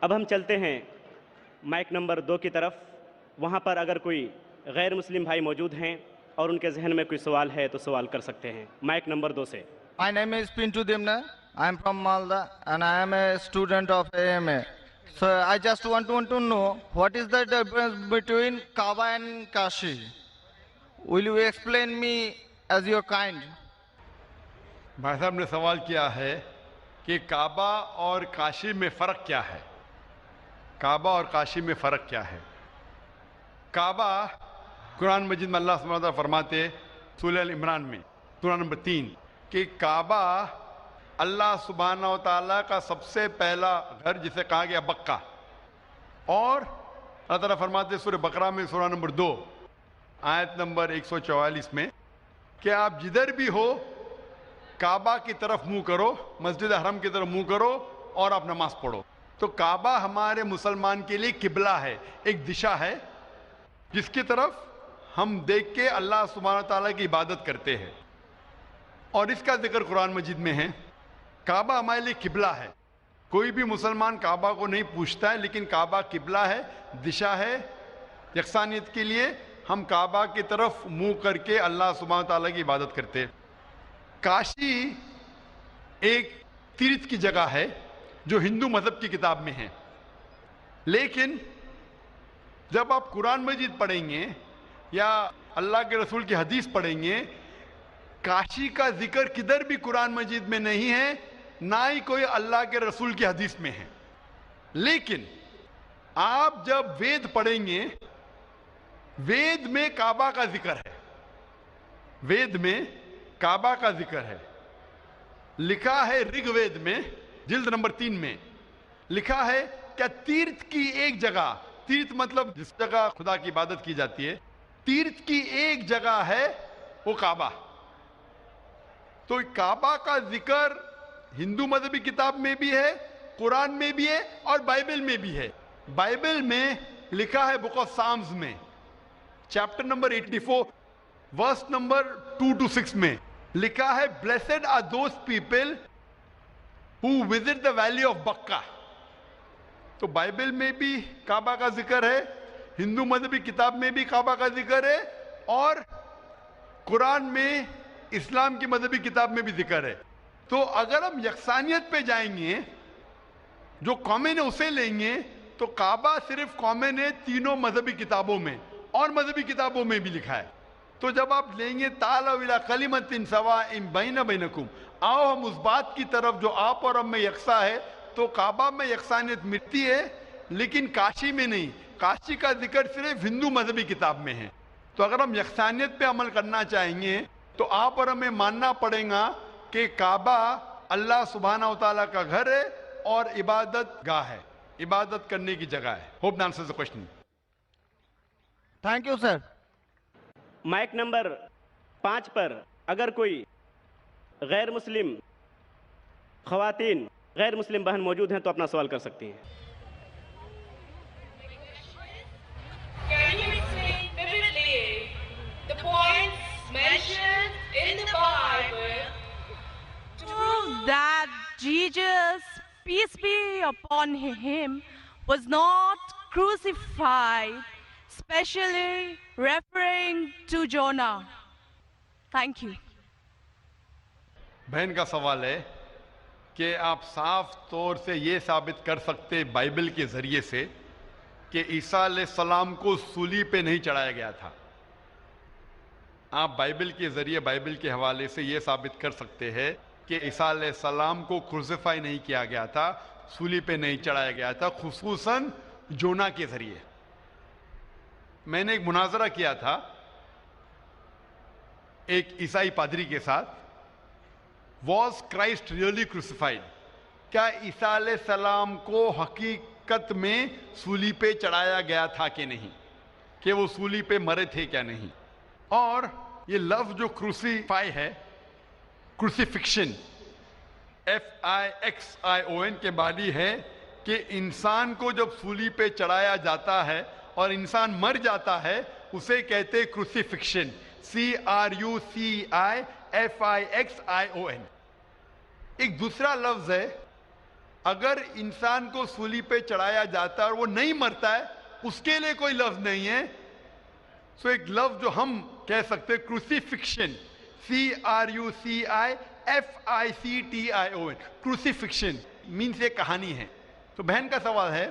اب ہم چلتے ہیں مائک نمبر 2 کی طرف. وہاں پر اگر کوئی غیر مسلم بھائی موجود ہیں اور ان کے ذہن میں کوئی سوال ہے تو سوال کر سکتے ہیں. مائک نمبر 2 سے. My name is Pintu Demna. I am from Malda and I am a student of AMA. So I just want to know what is the difference between Kaaba and Kashi? Will you explain me as your kind? بھائی صاحب نے سوال کیا ہے کہ کعبہ اور کاشی میں فرق کیا ہے. کعبہ اور کاشی میں فرق کیا ہے؟ کعبہ قرآن مجید میں اللہ سبحانہ وتعالیٰ فرماتے سورہ ال عمران میں سورہ نمبر 3 کہ کعبہ اللہ سبحانہ وتعالیٰ کا سب سے پہلا گھر جسے کہا گیا بکہ. اور اللہ تعالیٰ فرماتے سورہ بقرہ میں سورہ نمبر 2 آیت نمبر 144 میں کہ آپ جدھر بھی ہو کعبہ کی طرف منہ کرو، مسجد حرم کی طرف منہ کرو اور آپ نماز پڑھو. تو کعبہ ہمارے مسلمان کے لیے قبلہ ہے، ایک دشا ہے جس کی طرف ہم دیکھ کے اللہ سبحانہ تعالیٰ کی عبادت کرتے ہیں. اور اس کا ذکر قرآن مجید میں ہے. کعبہ ہمارے لیے قبلہ ہے. کوئی بھی مسلمان کعبہ کو نہیں پوچھتا ہے، لیکن کعبہ قبلہ ہے، دشا ہے. یکسانیت کے لیے ہم کعبہ کی طرف منہ کر کے اللہ سبحانہ تعالیٰ کی عبادت کرتے ہیں. کاشی ایک تیرتھ کی جگہ ہے جو ہندو مذہب کی کتاب میں ہے، لیکن جب آپ قرآن مجید پڑھیں گے یا اللہ کے رسول کی حدیث پڑھیں گے، کاشی کا ذکر کدھر بھی قرآن مجید میں نہیں ہے، نہ ہی کوئی اللہ کے رسول کی حدیث میں ہے. لیکن آپ جب وید پڑھیں گے، وید میں کعبہ کا ذکر ہے. وید میں کعبہ کا ذکر ہے. لکھا ہے رگ وید میں جلد نمبر 3 میں لکھا ہے کہ تیرتھ کی ایک جگہ، تیرتھ مطلب جس جگہ خدا کی عبادت کی جاتی ہے، تیرتھ کی ایک جگہ ہے وہ کعبہ. تو کعبہ کا ذکر ہندو مذہبی کتاب میں بھی ہے، قرآن میں بھی ہے اور بائبل میں بھی ہے. بائبل میں لکھا ہے بک آف سامز میں chapter number 84 verse number 2 to 6 میں لکھا ہے blessed are those people who visit the valley of Bakka. تو بائبل میں بھی کعبہ کا ذکر ہے، ہندو مذہبی کتاب میں بھی کعبہ کا ذکر ہے، اور قرآن میں اسلام کی مذہبی کتاب میں بھی ذکر ہے. تو اگر ہم یکسانیت پہ جائیں گے، جو کامن ہے اسے لیں گے، تو کعبہ صرف کامن ہے تینوں مذہبی کتابوں میں، اور مذہبی کتابوں میں بھی لکھا ہے. تو جب آپ لیں گے تعالوا الی کلمۃ سواء بین بینکم، آؤ ہم اس بات کی طرف جو آپ اور ہم میں یکساں ہے، تو کعبہ میں یکسانیت ملتی ہے لیکن کاشی میں نہیں. کاشی کا ذکر صرف ہندو مذہبی کتاب میں ہے. تو اگر ہم یکسانیت پہ عمل کرنا چاہیں گے تو آپ اور ہمیں ماننا پڑے گا کہ کعبہ اللہ سبحانہ وتعالیٰ کا گھر ہے اور عبادت گاہ ہے، عبادت کرنے کی جگہ ہے. Hope that answers the question. Thank you, sir. Mic number 5 پر اگر کوئی غیر مسلم خواتین، غیر مسلم بہن موجود ہیں تو اپنا سوال کر سکتی ہیں. Can you explain vividly the points mentioned in the Bible that Jesus, peace be upon him, was not crucified, especially referring to Jonah? Thank you. بہن کا سوال ہے کہ آپ صاف طور سے یہ ثابت کر سکتے بائبل کے ذریعے سے کہ عیسیٰ علیہ السلام کو صلیب پہ نہیں چڑھایا گیا تھا. آپ بائبل کے ذریعے، بائبل کے حوالے سے یہ ثابت کر سکتے ہیں کہ عیسیٰ علیہ السلام کو کروسیفائی نہیں کیا گیا تھا، صلیب پہ نہیں چڑھایا گیا تھا، خصوصاً جونا کے ذریعے. میں نے ایک مناظرہ کیا تھا ایک عیسائی پادری کے ساتھ. Was Christ really crucified? کیا عیسیٰ علیہ السلام کو حقیقت میں صلیب پہ چڑھایا گیا تھا کہ نہیں، کہ وہ صلیب پہ مرے تھے کیا نہیں. اور یہ لفظ جو کروسیفائی ہے، کروسیفکشن FIXION کے معنی ہے کہ انسان کو جب صلیب پہ چڑھایا جاتا ہے اور انسان مر جاتا ہے اسے کہتے کروسیفکشن. CRUCIFIXION. ایک دوسرا لفظ ہے اگر انسان کو سولی پہ چڑھایا جاتا ہے اور وہ نہیں مرتا ہے، اس کے لیے کوئی لفظ نہیں ہے. سو ایک لفظ جو ہم کہہ سکتے کروسیفکشن، CRUCIFICTION، کروسیفکشن مینس یہ کہانی ہے. تو بہن کا سوال ہے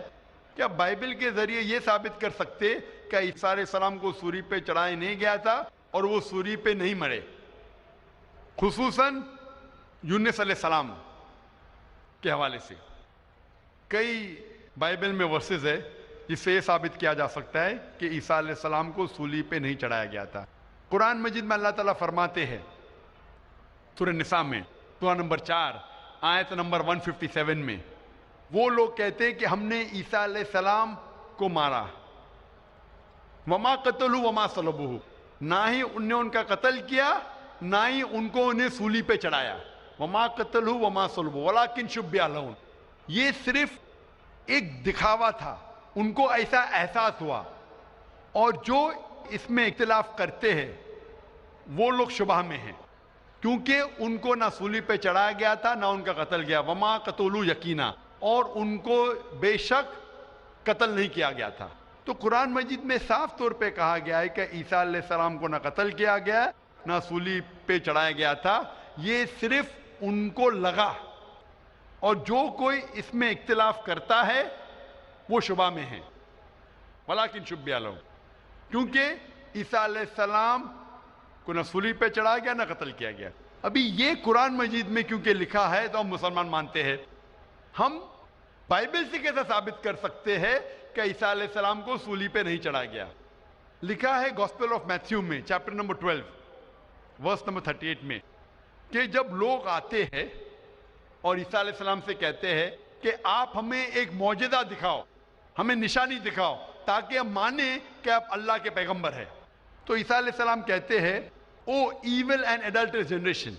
کیا بائبل کے ذریعے یہ ثابت کر سکتے کہ عیسیٰ علیہ السلام کو سولی پہ چڑھایا نہیں گیا تھا اور وہ سولی پہ نہیں مرے؟ خصوصاً یونس علیہ السلام کے حوالے سے کئی بائبل میں ورسز ہے جس سے یہ ثابت کیا جا سکتا ہے کہ عیسیٰ علیہ السلام کو سولی پہ نہیں چڑھایا گیا تھا. قرآن مجید میں اللہ تعالیٰ فرماتے ہیں سورہ نساء میں سورہ نمبر 4 آیت نمبر 157 میں، وہ لوگ کہتے ہیں کہ ہم نے عیسیٰ علیہ السلام کو مارا، وما قتلوا وما صلبوہ، نہ ہی ان نے ان کا قتل کیا نہ ہی ان کو انہیں سولی پہ چڑھایا. وما قتلوا وما صلبوہ ولکن شبہ لہم، یہ صرف ایک دکھاوا تھا، ان کو ایسا احساس ہوا. اور جو اس میں اختلاف کرتے ہیں وہ لوگ شبہ میں ہیں، کیونکہ ان کو نہ سولی پہ چڑھایا گیا تھا نہ ان کا قتل گیا. وما قتلوا یقینا، اور ان کو بے شک قتل نہیں کیا گیا تھا. تو قرآن مجید میں صاف طور پہ کہا گیا ہے کہ عیسیٰ علیہ السلام کو نہ قتل کیا گیا نہ سولی پہ چڑھایا گیا تھا، یہ صرف ان کو لگا. اور جو کوئی اس میں اختلاف کرتا ہے وہ شبہ میں ہے. ولیکن شبہ لہم، کیونکہ عیسیٰ علیہ السلام کو نہ سولی پہ چڑھایا گیا نہ قتل کیا گیا. ابھی یہ قرآن مجید میں کیونکہ لکھا ہے تو ہم مسلمان مانتے ہیں. ہم بائبل سے کیسے ثابت کر سکتے ہیں کہ عیسیٰ علیہ السلام کو سولی پہ نہیں چڑھایا گیا؟ لکھا ہے گاسپل آف میتھیو میں چیپٹر نمبر 12 ورس نمبر 38 میں کہ جب لوگ آتے ہیں اور عیسیٰ علیہ السلام سے کہتے ہیں کہ آپ ہمیں ایک معجزہ دکھاؤ، ہمیں نشانی دکھاؤ تاکہ ہم مانیں کہ آپ اللہ کے پیغمبر ہیں، تو عیسیٰ علیہ السلام کہتے ہیں O evil and adulterous generation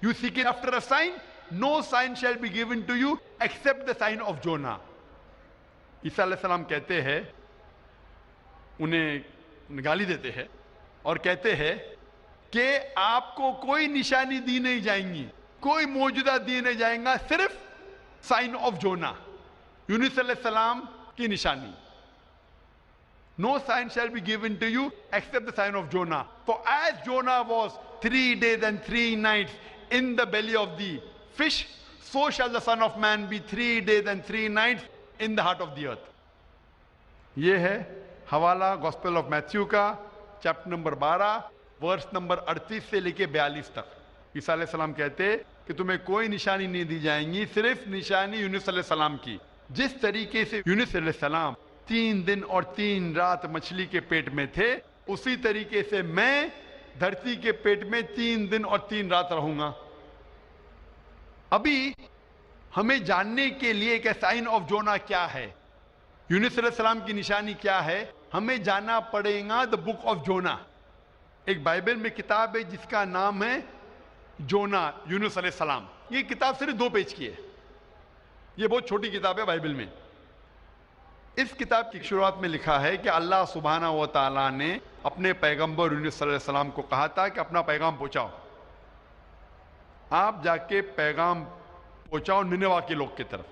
you seek after a sign, no sign shall be given to you except the sign of Jonah. عیسیٰ علیہ السلام کہتے ہیں، انہیں گالی دیتے ہیں اور کہتے ہیں کہ آپ کو کوئی نشانی دی نہیں جائیں گی، کوئی معجزہ دی نہیں جائیں گا، صرف سائن آف جونا، یونس علیہ السلام کی نشانی. No sign shall be given to you except the sign of Jonah. For as Jonah was 3 days and 3 nights in the belly of the fish, so shall the Son of Man be 3 days and 3 nights in the heart of the earth. یہ ہے حوالہ gospel of Matthew کا chapter number 12 verse number 38 سے لے کے 42 تک. عیسیٰ علیہ السلام کہتے کہ تمہیں کوئی نشانی نہیں دی جائیں گی، صرف نشانی یونس علیہ السلام کی. جس طریقے سے یونس علیہ السلام 3 دن اور 3 رات مچھلی کے پیٹ میں تھے، اسی طریقے سے میں دھرتی کے پیٹ میں 3 دن اور 3 رات رہوں گا. ابھی ہمیں جاننے کے لیے کہ سائن آف جونا کیا ہے، یونس علیہ السلام کی نشانی کیا ہے، ہمیں جانا پڑے گا دا بک آف جونا. ایک بائبل میں کتاب ہے جس کا نام ہے جونا، یونس علیہ السلام. یہ کتاب صرف 2 پیج کی ہے، یہ بہت چھوٹی کتاب ہے بائبل میں. اس کتاب کی شروعات میں لکھا ہے کہ اللہ سبحانہ و تعالیٰ نے اپنے پیغمبر یونس صلی اللہ علیہ السلام کو کہا تھا کہ اپنا پیغام پہنچاؤ، آپ جا کے پیغام پہنچاؤ ننیوہ کے لوگ کی طرف.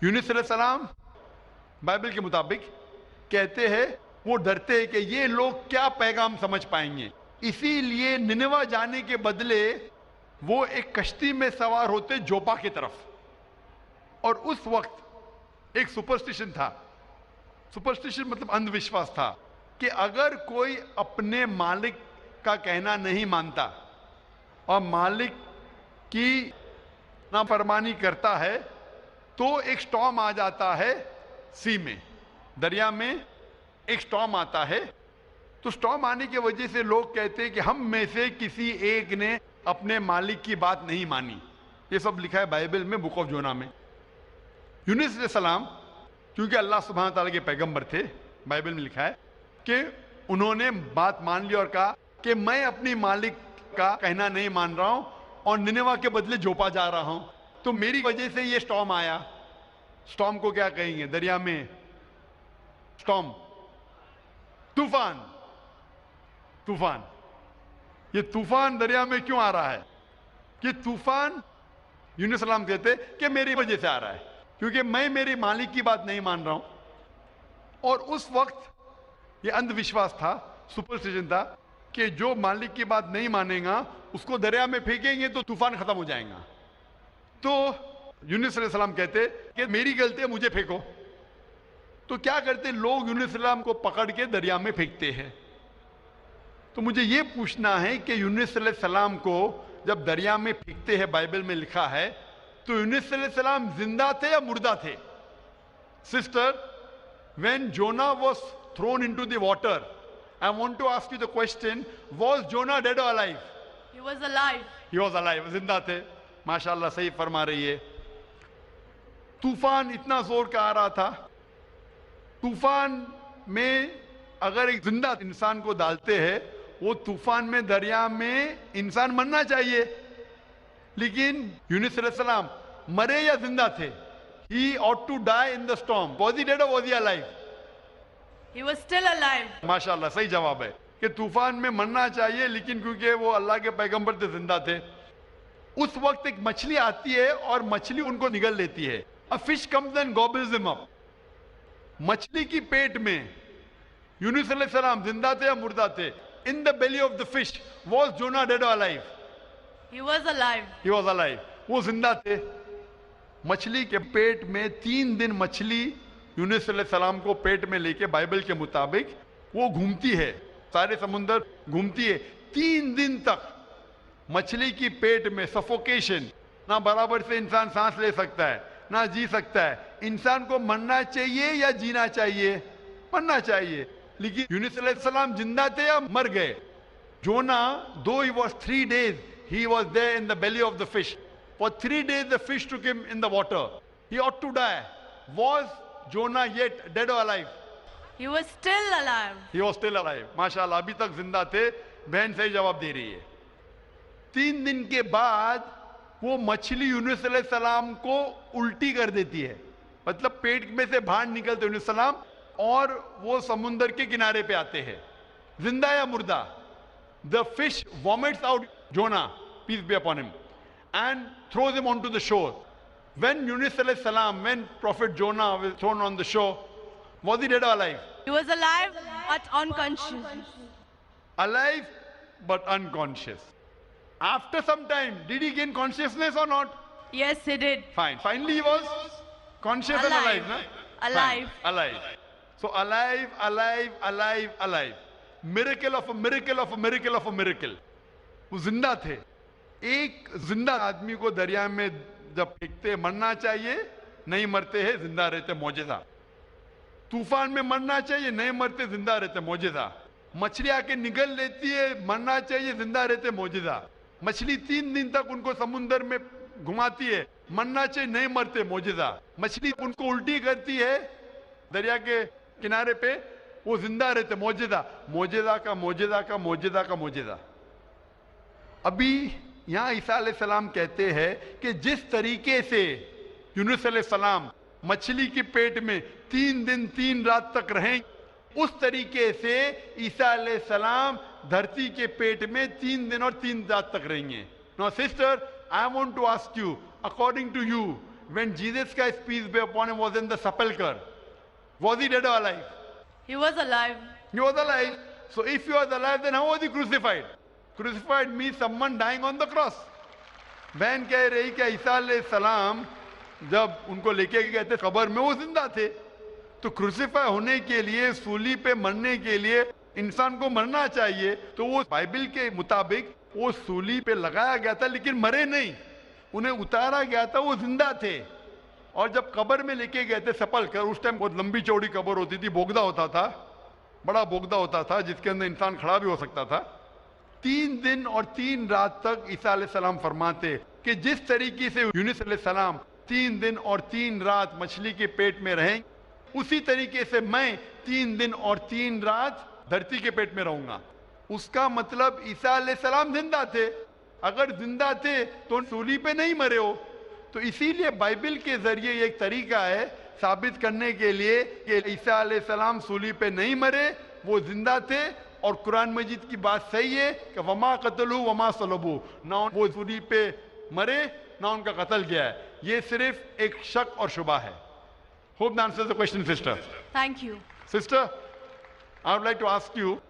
یونس علیہ السلام بائبل کے مطابق کہتے ہیں وہ ڈرتے ہیں کہ یہ لوگ کیا پیغام سمجھ پائیں گے، اسی لیے ننیوہ جانے کے بدلے وہ ایک کشتی میں سوار ہوتے جوپا کی طرف. اور اس وقت ایک سپرسٹیشن تھا، سپرسٹیشن مطلب اندھ وشواس تھا کہ اگر کوئی اپنے مالک کا کہنا نہیں مانتا اور مالک کی نافرمانی کرتا ہے تو ایک سٹارم آ جاتا ہے، سی میں، دریا میں ایک سٹارم آتا ہے. تو سٹارم آنے کی وجہ سے لوگ کہتے ہیں کہ ہم میں سے کسی ایک نے اپنے مالک کی بات نہیں مانی. یہ سب لکھا ہے بائبل میں بک آف جونا میں. یونس علیہ السلام کیونکہ اللہ سبحانہ تعالیٰ کے پیغمبر تھے، بائبل میں لکھا ہے کہ انہوں نے بات مان لی اور کہا کہ میں اپنی مالک کا کہنا نہیں مان رہا ہوں اور ننیوہ کے بدلے جوپا جا رہا ہوں، تو میری وجہ سے یہ سٹارم آیا. سٹارم کو کیا کہیں گے دریا میں؟ سٹارم، طوفان. طوفان، یہ طوفان دریا میں کیوں آ رہا ہے؟ کہ طوفان یونس علیہ السلام کہتے کہ میری وجہ سے آ رہا ہے، کیونکہ میں میری مالک کی بات نہیں مان رہا ہوں. اور اس وقت یہ اندھ وشواس تھا، سپرسٹیشن تھا کہ جو مالک کی بات نہیں مانے گا اس کو دریا میں پھینکیں گے تو طوفان ختم ہو جائے گا. تو یونس علیہ السلام کہتے کہ میری غلطی ہے، مجھے پھینکو. تو کیا کرتے لوگ یونس علیہ السلام کو پکڑ کے دریا میں پھینکتے ہیں. تو مجھے یہ پوچھنا ہے کہ یونس علیہ السلام کو جب دریا میں پھینکتے ہیں، بائبل میں لکھا ہے، تو یونس علیہ السلام زندہ تھے یا مردہ تھے؟ Sister, when Jonah was thrown into the water, I want to ask you the question, was Jonah dead or alive? He was alive. He was alive, زندہ تھے. ماشاءاللہ صحیح فرما رہی ہے. طوفان اتنا زور کا آ رہا تھا. طوفان میں اگر ایک زندہ انسان کو ڈالتے ہیں، وہ طوفان میں دریا میں انسان مرنا چاہیے، لیکن یونس علیہ السلام مرے یا زندہ تھے؟ He ought to die in the storm. Was he dead or was he alive? He was still alive. ماشاءاللہ صحیح جواب ہے کہ طوفان میں مرنا چاہیے، لیکن کیونکہ وہ اللہ کے پیغمبر تھے، زندہ تھے. اس وقت ایک مچھلی آتی ہے اور مچھلی ان کو نگل لیتی ہے. A fish comes and gobbles them up. مچھلی کی پیٹ میں یونس علیہ السلام زندہ تھے یا مردہ تھے؟ In the belly of the fish, was Jonah dead or alive? He was alive. He was alive. وہ زندہ تھے. مچھلی کے پیٹ میں 3 دن مچھلی یونس علیہ السلام کو پیٹ میں لے کے بائبل کے مطابق وہ گھومتی ہے، سارے سمندر گھومتی ہے 3 دن تک. مچھلی کی پیٹ میں سفوکیشن، نہ برابر سے انسان سانس لے سکتا ہے نہ جی سکتا ہے. انسان کو مرنا چاہیے یا جینا چاہیے؟ مرنا چاہیے. لیکن یونس علیہ السلام زندہ تھے یا مر گئے؟ جونا, though he was 3 days, he was there in the belly of the fish. For 3 days the fish took him in the water. He ought to die. Was Jonah yet dead or alive? He was still alive. He was still alive. ماشاءاللہ ابھی تک زندہ تھے. بہن صحیح جواب دے رہی ہے. 3 دن کے بعد وہ مچھلی یونس علیہ السلام کو الٹی کر دیتی ہے، مطلب پیٹ میں سے باہر نکلتے یونس علیہ السلام اور وہ سمندر کے کنارے پہ آتے ہیں. زندہ یا مردہ؟ The fish vomits out Jonah, peace be upon him, and throws him onto the shore. When Yunus alayhi salam, when Prophet Jonah was thrown on the shore, was he dead or alive? He was alive but unconscious. Alive but unconscious. After some time, did he gain consciousness or not? Yes, he did. Fine. Finally he was conscious and alive, Alive. na? Alive. Fine. Alive. So alive, alive, alive, alive. Miracle of a miracle of a miracle of a miracle. وہ زندہ تھے. ایک زندہ آدمی کو دریا میں جب پھینکتے مرنا چاہیے، نہیں مرتے ہیں، زندہ رہتے، معجزہ. طوفان میں مرنا چاہیے، نہیں مرتے، زندہ رہتے، معجزہ. مچھلی آ کے نگل لیتی ہے، مرنا چاہیے، زندہ رہتے، معجزہ. مچھلی 3 دن تک ان کو سمندر میں گھماتی ہے، مرنا چاہیے، نہیں مرتے، معجزہ. مچھلی ان کو الٹی کرتی ہے دریا کے کنارے پہ، وہ زندہ رہتے، معجزہ. معجزہ کا معجزہ کا معجزہ کا معجزہ. ابھی یہاں عیسیٰ علیہ السلام کہتے ہیں کہ جس طریقے سے یونس علیہ السلام مچھلی کی پیٹ میں 3 دن 3 رات تک رہیں، اس طریقے سے عیسیٰ علیہ السلام دھرتی کے پیٹ میں 3 دن اور 3 رات تک رہیں گے. Now sister, I want to ask you, according to you, when Jesus Christ, peace be upon him, was in the sepulchre, was he dead or alive? He was alive. He was alive. So if he was alive, then how was he crucified? Crucified means someone dying on the cross. بہن کہہ رہی کہ عیسیٰ علیہ السلام جب ان کو لے کے گئے تھے قبر میں، وہ زندہ تھے. تو کروسیفائی ہونے کے لیے، سولی پہ مرنے کے لیے انسان کو مرنا چاہیے. تو وہ بائبل کے مطابق وہ سولی پہ لگایا گیا تھا لیکن مرے نہیں، انہیں اتارا گیا تھا، وہ زندہ تھے. اور جب قبر میں لے کے گئے تھے سپل کر، اس ٹائم بہت لمبی چوڑی قبر ہوتی تھی، بوگدا ہوتا تھا، بڑا بوگدا ہوتا تھا جس کے اندر انسان کھڑا بھی ہو سکتا تھا. 3 دن اور 3 رات تک عیسیٰ علیہ السلام فرماتے کہ جس طریقے سے یونس علیہ السلام 3 دن اور 3 رات مچھلی کے پیٹ میں رہیں، اسی طریقے سے میں 3 دن اور 3 رات دھرتی کے پیٹ میں رہوں گا. اس کا مطلب عیسیٰ علیہ السلام زندہ تھے. اگر زندہ تھے تو سولی پہ نہیں مرے ہو. تو اسی لیے بائبل کے ذریعے یہ ایک طریقہ ہے ثابت کرنے کے لیے کہ عیسیٰ علیہ السلام سولی پہ نہیں مرے، وہ زندہ تھے. اور قرآن مجید کی بات صحیح ہے کہ وما قتلوا وما صلبوا، نہ وہ سولی پہ مرے نہ ان کا قتل کیا ہے. یہ صرف ایک شک اور شبہ ہے. Hope that answers the question, sister. Thank you. Sister, I would like to ask you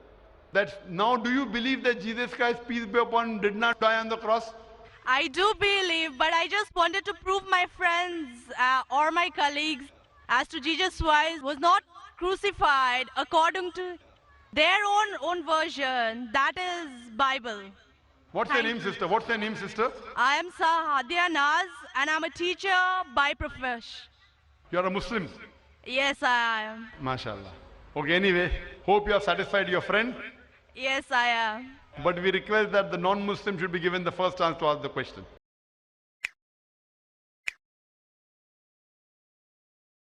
that now do you believe that Jesus Christ, peace be upon him, did not die on the cross? I do believe, but I just wanted to prove my friends or my colleagues as to Jesus Christ was not crucified according to their own version. That is Bible. What's your name, sister? What's your name, sister? I am Sahadia Naz and I'm a teacher by profession. You're a Muslim. Yes, I am. MashaAllah. Okay, anyway, hope you have satisfied your friend. Yes, I am. But we request that the non-Muslim should be given the first chance to ask the question.